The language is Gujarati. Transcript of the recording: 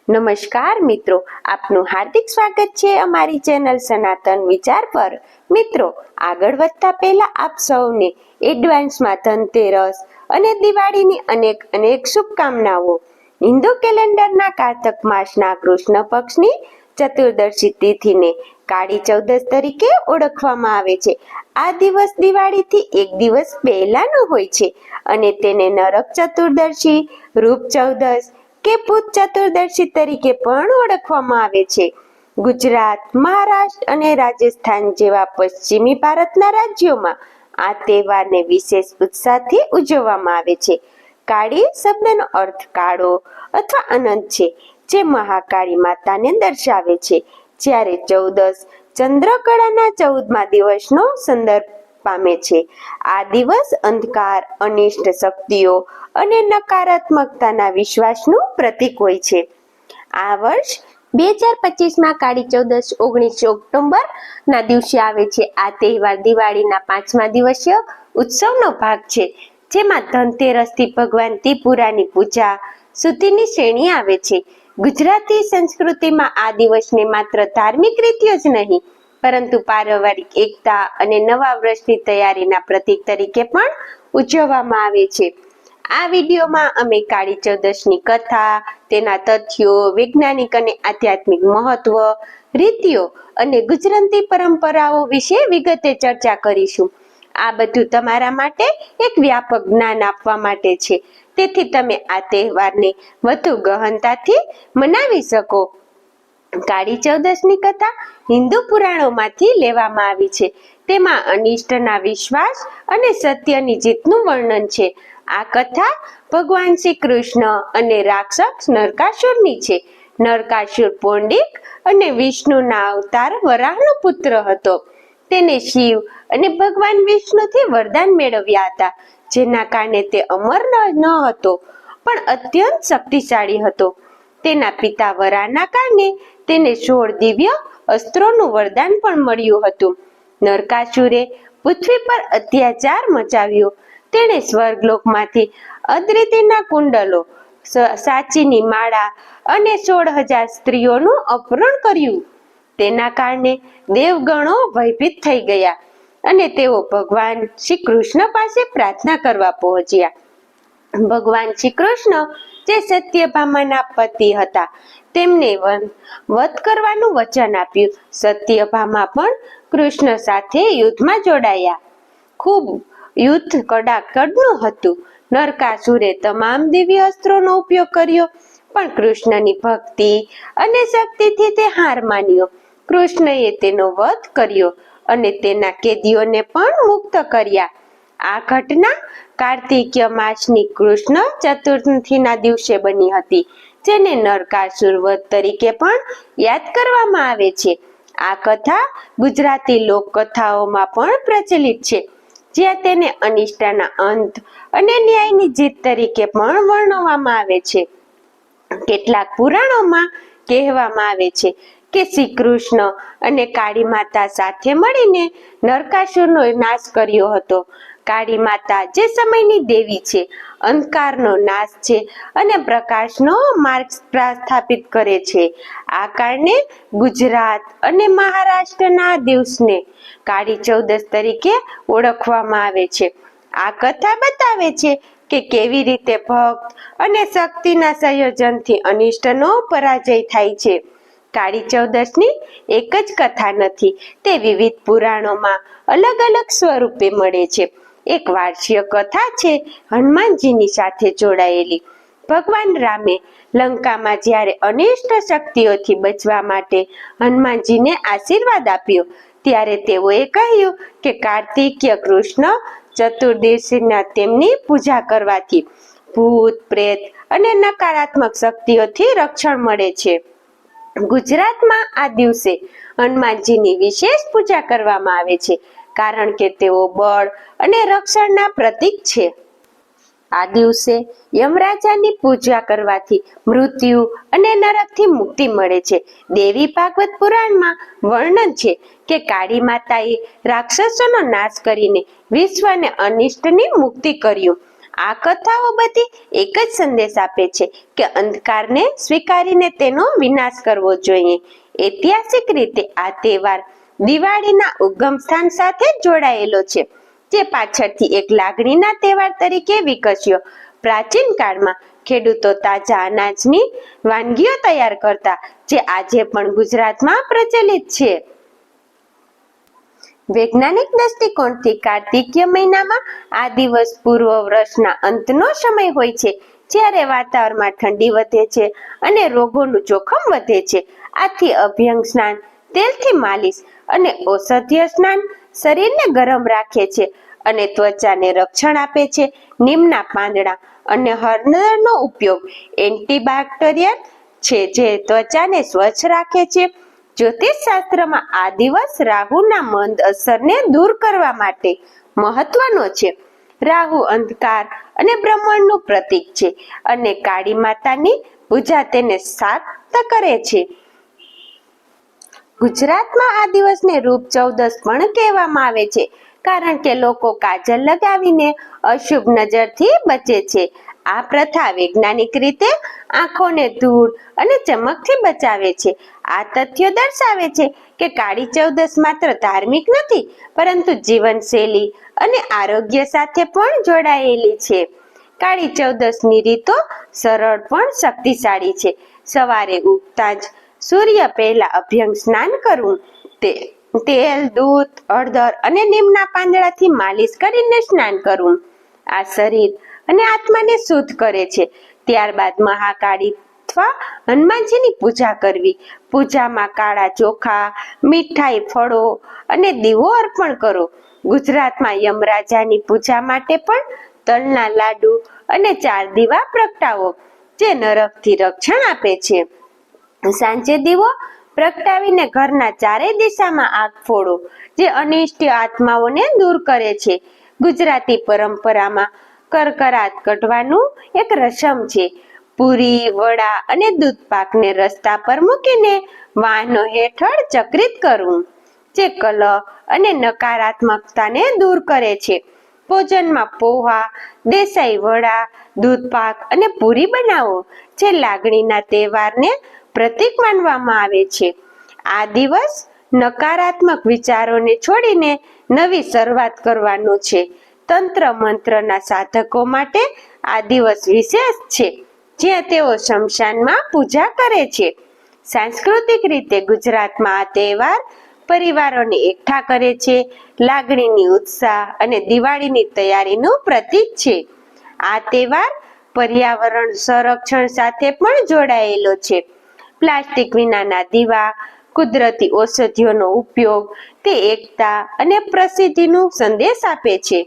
નમસ્કાર મિત્રો, આપનું હાર્દિક સ્વાગત છે અમારી ચેનલ સનાતન વિચાર પર। મિત્રો, આગળ વધતા પહેલા આપ સૌને એડવાન્સમાં ધનતેરસ અને દિવાળીની અનેક શુભકામનાઓ। હિન્દુ કેલેન્ડરના કારતક માસના કૃષ્ણ પક્ષની ચતુર્દશી તિથિને કાળી ચૌદશ તરીકે ઓળખવામાં આવે છે। આ દિવસ દિવાળીથી એક દિવસ પહેલાનો હોય છે અને તેને નરક ચતુર્દશી, રૂપ ચૌદશ કે ભૂત ચતુર્દશી તરીકે પણ ઓળખવામાં આવે છે। ગુજરાત, મહારાષ્ટ્ર અને રાજસ્થાન જેવા પશ્ચિમી ભારતના રાજ્યોમાં આ તહેવારને વિશેષ ઉત્સાહથી ઉજવવામાં આવે છે। કાળી શબ્દનો અર્થ કાળો અથવા અનંત છે, જે મહાકાળી માતાને દર્શાવે છે, જ્યારે ચૌદશ ચંદ્રકળાના 14મા દિવસનો સંદર્ભ પામે છે। આ દિવસ અંધકાર, અનિષ્ટ શક્તિઓ અને નકારાત્મકતાના વિશ્વાસનું પ્રતીક હોય છે। આ વર્ષ 2025માં કાળી ચૌદશ 19 ઓક્ટોબર ના દિવસે આવે છે। આ તહેવાર દિવાળીના 5મા દિવસીય ઉત્સવનો ભાગ છે, જેમાં ધનતેરસથી ભગવાન ત્રિપુરાની પૂજા સુધીની શ્રેણી આવે છે। ગુજરાતી સંસ્કૃતિમાં આ દિવસને માત્ર ધાર્મિક રીતિઓ જ નહીં, પરંતુ પારિવારિક એકતા અને નવા વર્ષની તૈયારીના પ્રતીક તરીકે પણ ઉજવવામાં આવે છે। આ વિડીયોમાં અમે કાળી ચૌદશની કથા, તેના તથ્યો, વૈજ્ઞાનિક અને આધ્યાત્મિક મહત્વ, રીતિઓ અને ગુજરાતી પરંપરાઓ વિશે વિગતે ચર્ચા કરીશું। આ બધું તમારા માટે એક વ્યાપક જ્ઞાન આપવા માટે છે, તેથી તમે આ તહેવારને વધુ ગહનતાથી મનાવી શકો। કાળી ચૌદશની કથા હિન્દુ પુરાણોમાંથી લેવામાં આવી છે। તેમાં અનિષ્ટના વિશ્વાસ અને સત્યની જીતનું વર્ણન છે। આ કથા ભગવાન શ્રી કૃષ્ણ અને રાક્ષસ નરકાસુરની છે। નરકાસુર પૌંડિક અને વિષ્ણુના અવતાર વરાહનો પુત્ર હતો। તેને શિવ અને ભગવાન વિષ્ણુથી વરદાન મેળવ્યા હતા, જેના કારણે તે અમર ન હતો, પણ અત્યંત શક્તિશાળી હતો। તેના પિતા વરાહના કારણે તેને 16 દિવ્ય અસ્ત્રોનું વરદાન પણ મળ્યું હતું। નરકાસુરે પૃથ્વી પર અત્યાચાર મચાવ્યો। તેણે સ્વર્ગલોકમાંથી અદૃતિના કુંડલો, સાચીની માળા અને 16,000 સ્ત્રીઓનું અપહરણ કર્યું। તેના કારણે દેવગણો ભયભીત થઈ ગયા અને તેઓ ભગવાન શ્રી કૃષ્ણ પાસે પ્રાર્થના કરવા પહોંચ્યા। ભગવાન શ્રી કૃષ્ણ, જે સત્યભામાના પતિ હતા, તેમને વધ કરવાનું વચન આપ્યું। સત્યભામા પણ કૃષ્ણ સાથે યુદ્ધમાં જોડાયા। ખૂબ યુદ્ધ કડાકડનું હતું। નરકાસુરે તમામ દિવ્ય અસ્ત્રોનો ઉપયોગ કર્યો, પણ કૃષ્ણની ભક્તિ અને શક્તિથી તે હાર માન્યો। કૃષ્ણએ તેનો વધ કર્યો અને તેના કેદીઓને પણ મુક્ત કર્યા। આ ઘટના કાર્તિકીય માસની કૃષ્ણ ચતુર્થીના દિવસે બની હતી, જેને નરકાસુર વધ તરીકે પણ યાદ કરવામાં આવે છે। આ કથા ગુજરાતી લોકકથાઓમાં પણ પ્રચલિત છે, જ્યાં તેને અનિષ્ટના અંત અને ન્યાયની જીત તરીકે પણ વર્ણવવામાં આવે છે। કેટલાક પુરાણોમાં કહેવામાં આવે છે કે શ્રી કૃષ્ણ અને કાળી માતા સાથે મળીને નરકાસુરનો નાશ કર્યો હતો। કાળી માતા, જે સમયની દેવી છે, અંધકારનો નાશ છે અને પ્રકાશનો માર્ગ સ્થાપિત કરે છે। આ કારણે ગુજરાત અને મહારાષ્ટ્રના દિવસને કાળી ચૌદશ તરીકે ઓળખવામાં આવે છે। આ કથા બતાવે છે કે કેવી રીતે ભક્ત અને શક્તિના સંયોજનથી અનિષ્ટનો પરાજય થાય છે। કાળી ચૌદશની એક જ કથા નથી, તે વિવિધ પુરાણોમાં અલગ અલગ સ્વરૂપે મળે છે। એક વાર્ષિક કથા છે હનુમાનજીની સાથે જોડાયેલી। ભગવાન રામે લંકામાં જ્યારે અનિષ્ટ શક્તિઓથી બચવા માટે હનુમાનજીને આશીર્વાદ આપ્યો, ત્યારે તેઓએ કહ્યું કે કાર્તિકીય કૃષ્ણ ચતુર્દશીના તેમની પૂજા કરવાથી ભૂત, પ્રેત અને નકારાત્મક શક્તિઓથી રક્ષણ મળે છે। ગુજરાતમાં આ દિવસે હનુમાનજીની વિશેષ પૂજા કરવામાં આવે છે, કારણ કે તેઓ બળ અને રક્ષણના પ્રતીક છે। આ દિવસે યમરાજાની પૂજા કરવાથી મૃત્યુ અને નરકથી મુક્તિ મળે છે। દેવી ભાગવત પુરાણમાં વર્ણન છે કે કાળી માતાએ રાક્ષસોનો નાશ કરીને વિશ્વને અનિષ્ટની મુક્તિ કર્યું। આ કથાઓ બધી એક જ સંદેશ આપે છે કે અંધકારને સ્વીકારીને તેનો વિનાશ કરવો જોઈએ. ઐતિહાસિક રીતે આ તહેવાર દિવાળીના ઉગમ સ્થાન સાથે જોડાયેલો છે, જે પાછળથી એક લાગણીના તહેવાર તરીકે વિકસ્યો. પ્રાચીન કાળમાં ખેડૂતો તાજા અનાજની વાનગીઓ તૈયાર કરતા, જે આજે પણ ગુજરાતમાં પ્રચલિત છે. વૈજ્ઞાનિક દ્રષ્ટિકોણથી કાર્તિકીય મહિનામાં આ દિવસ પૂર્વ વર્ષના અંતનો સમય હોય છે, જ્યારે વાતાવરણમાં ઠંડી વધે છે અને રોગોનું જોખમ વધે છે. આથી અભ્યંગ સ્નાન, તેલથી માલિશ અને ઔષધીય સ્નાન શરીરને ગરમ રાખે છે અને ત્વચાને રક્ષણ આપે છે. નીમના પાંદડા અને હળદરનો ઉપયોગ એન્ટીબેક્ટેરિયલ છે, જે ત્વચાને સ્વચ્છ રાખે છે. જ્યોતિષ શાસ્ત્રમાં આ દિવસ રાહુના મંદ અસરને દૂર કરવા માટે મહત્વનો છે. રાહુ અંધકાર અને બ્રહ્માંડનું પ્રતીક છે અને કાળી માતાની પૂજા તેને શાંત કરે છે. ગુજરાતમાં આ દિવસને રૂપ ચૌદસ પણ કહેવામાં આવે છે, કારણ કે લોકો કાજલ લગાવીને અશુભ નજરથી બચે છે. આ પ્રથા વૈજ્ઞાનિક રીતે આંખોને ધૂળ અને ચમકથી બચાવે છે. આ તથ્યો દર્શાવે છે કે કાળી ચૌદસ માત્ર ધાર્મિક નથી, પરંતુ જીવનશૈલી અને આરોગ્ય સાથે પણ જોડાયેલી છે. કાળી ચૌદસની રીતો સરળ પણ શક્તિશાળી છે. સવારે ઉગતા જ સૂર્ય પહેલા અભ્યંગ સ્નાન કરવું, તેલ, દૂધ, હળદર અને નીમના પાંદડાથી માલિશ કરીને સ્નાન કરવું. આ શરીર અને આત્માને શુદ્ધ કરે છે. ત્યારબાદ મહાકાળી અથવા હનુમાનજીની પૂજા કરવી. પૂજામાં કાળા ચોખા, મીઠાઈ, ફળો અને દીવો અર્પણ કરો. ગુજરાતમાં યમરાજાની પૂજા માટે પણ તલના લાડુ અને 4 દીવા પ્રગટાવો, જે નરકથી રક્ષણ આપે છે. સાંજે દીવો પ્રગટાવીને ઘરના ચારેય દિશામાં આગ ફોડો, જે અનિષ્ટ આત્માઓને દૂર કરે છે. ગુજરાતી પરંપરામાં કરકરાટ કાઢવાનું એક રસમ છે. પૂરી, વડા અને દૂધપાકને રસ્તા પર મૂકીને વાહનો હેઠળ ચક્રિત કરવું, જે કલહ અને નકારાત્મકતાને દૂર કરે છે. ભોજનમાં પોહા, દેસાઈ વડા, દૂધપાક અને પૂરી બનાવો, જે લાગણીના તહેવારને પ્રતીક માનવામાં આવે છે. આ દિવસ નકારાત્મક વિચારોને છોડીને નવી શરૂઆત કરવાનો છે. તંત્ર મંત્રના સાધકો માટે આ દિવસ વિશેષ છે, જ્યાં તેઓ શમશાનમાં પૂજા કરે છે. સાંસ્કૃતિક રીતે ગુજરાતમાં આ તહેવાર પરિવારોને એકઠા કરે છે, લાગણીની ઉત્સાહ અને દિવાળીની તૈયારીનું પ્રતીક છે. આ તહેવાર પર્યાવરણ સંરક્ષણ સાથે પણ જોડાયેલો છે. પ્લાસ્ટિક વિનાના દીવા, કુદરતી ઔષધિઓનો ઉપયોગ તે એકતા અને પ્રસિદ્ધિનો સંદેશ આપે છે.